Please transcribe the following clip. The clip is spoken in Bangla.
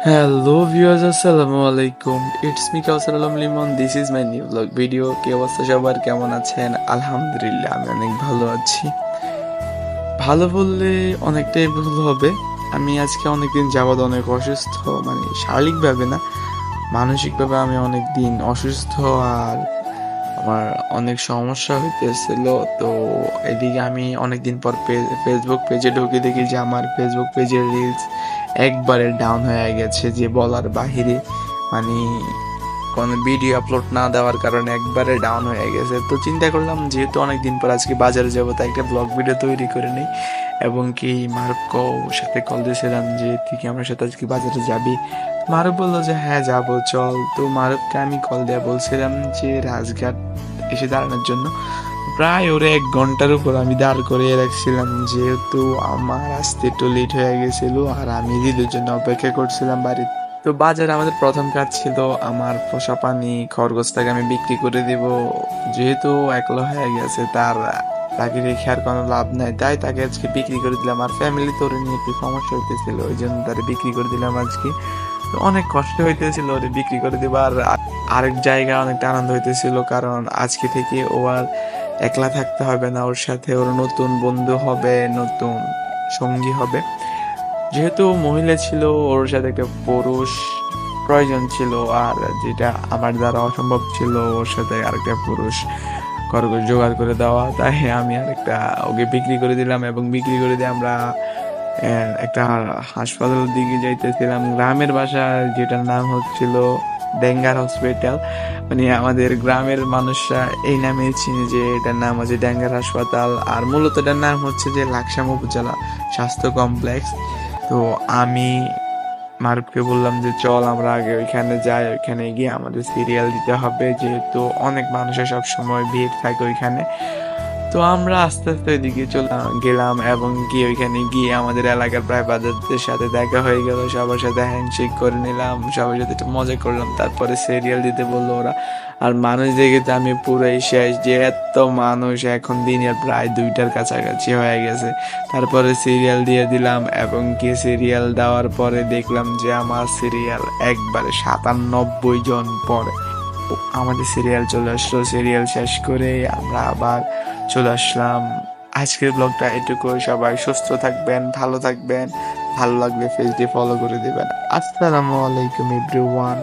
হ্যালো ভিউয়ার্স, আসসালামু আলাইকুম। It's me Kausar Alam Limon. This is my new blog video. কি অবস্থা সবার, কেমন আছেন? আলহামদুলিল্লাহ আমি অনেক ভালো আছি। ভালো বললে অনেকটাই ভুল হবে। আমি আজকে অনেকদিন যাবৎ অনেক অসুস্থ, মানে শারীরিকভাবে না, মানসিকভাবে আমি অনেক দিন অসুস্থ। আর আমার অনেক সমস্যা হইতেছিল। তো এদিকে আমি অনেকদিন পর ফেসবুক পেজে ঢুকে দেখি যে আমার ফেসবুক পেজের রিলস একবারে ডাউন হয়ে গেছে, যে বলার বাহিরে। মানে কোনো ভিডিও আপলোড না দেওয়ার কারণে একবারে ডাউন হয়ে গেছে। তো চিন্তা করলাম যেহেতু অনেকদিন পর আজকে বাজারে যাবো, তাই একটা ব্লগ ভিডিও তৈরি করে নিই। এবং কি মারুফকেও সাথে কল দিয়েছিলাম যে তুই কি আমার সাথে আজকে বাজারে যাবি। মারুফ বললো যে হ্যাঁ যাবো, চল। তো মারুফকে আমি কল দিয়ে বলছিলাম যে রাজঘাট এসে দাঁড়ানোর জন্য। প্রায় ওরে 1 ঘন্টার উপর আমি দাঁড় করিয়ে রাখছিলাম, যেহেতু আমার আসতে একটু লেট হয়ে গেছিল আর আমি ঈদের জন্য অপেক্ষা করছিলাম বাড়িতে। তো বাজারে আমাদের প্রথম কাজ ছিল আমার পোষা পানি খরগোশটাকে আমি বিক্রি করে দিব। যেহেতু একলা হয়ে গেছে, তাকে রেখে আর কোনো লাভ নাই, তাই তাকে আজকে বিক্রি করে দিলাম। আর ফ্যামিলি তোরে নিয়ে একটু সমস্যা হইতেছিল, ওই জন্য তারে বিক্রি করে দিলাম আজকে। তো অনেক কষ্ট হইতেছিল ওরে বিক্রি করে দেবার। আরেক জায়গায় অনেকটা আনন্দ হইতেছিল, কারণ আজকে থেকে ও আর একলা থাকতে হবে না, ওর সাথে ওর নতুন বন্ধু হবে, নতুন সঙ্গী হবে। যেহেতু ও মহিলা ছিল, ওর সাথে একটা পুরুষ প্রয়োজন ছিল। আর যেটা আমার দ্বারা অসম্ভব ছিল ওর সাথে আরেকটা পুরুষ খরগোশ জোগাড় করে দেওয়া, তাই আমি আরেকটা ওকে বিক্রি করে দিলাম। এবং বিক্রি করে দিয়ে আমরা একটা হাসপাতালের দিকে যাইতেছিলাম। গ্রামের বাসা, যেটার নাম হচ্ছিল ডেঙ্গার হসপিটাল। মানে আমাদের গ্রামের মানুষরা এই নামে চিনে যে এটার নাম হচ্ছে ডেঙ্গার হাসপাতাল। আর মূলত এটার নাম হচ্ছে যে লাকসাম উপজেলা স্বাস্থ্য কমপ্লেক্স। তো আমি মারুফকে বললাম যে চল আমরা আগে ওইখানে যাই, ওইখানে গিয়ে আমাদের সিরিয়াল দিতে হবে, যেহেতু অনেক মানুষের সব সময় ভিড় থাকে ওইখানে। তো আমরা আস্তে আস্তে ওইদিকে চলে গেলাম এবং গিয়ে ওইখানে গিয়ে আমাদের এলাকার প্রায় বাজারদের সাথে দেখা হয়ে গেল, সবার সাথে হ্যান্ডশেক করে নিলাম, সবার সাথে একটু মজা করলাম। তারপরে সিরিয়াল দিতে বললো ওরা। আর মানুষ দেখে তো আমি পুরোই শেষ, যে এত মানুষ, এখন দিনের প্রায় 2টার কাছাকাছি হয়ে গেছে। তারপরে সিরিয়াল দিয়ে দিলাম এবং কি সিরিয়াল দেওয়ার পরে দেখলাম যে আমার সিরিয়াল একবারে 97 জন পরে আমাদের সিরিয়াল চলে আসলো। সিরিয়াল শেষ করে আমরা আবার চলে আসলাম। আজকের ব্লগটা এটুকু। সবাই সুস্থ থাকবেন, ভালো থাকবেন। ভালো লাগলে পেজটি ফলো করে দিবেন। আসসালামু আলাইকুম এভরিওয়ান।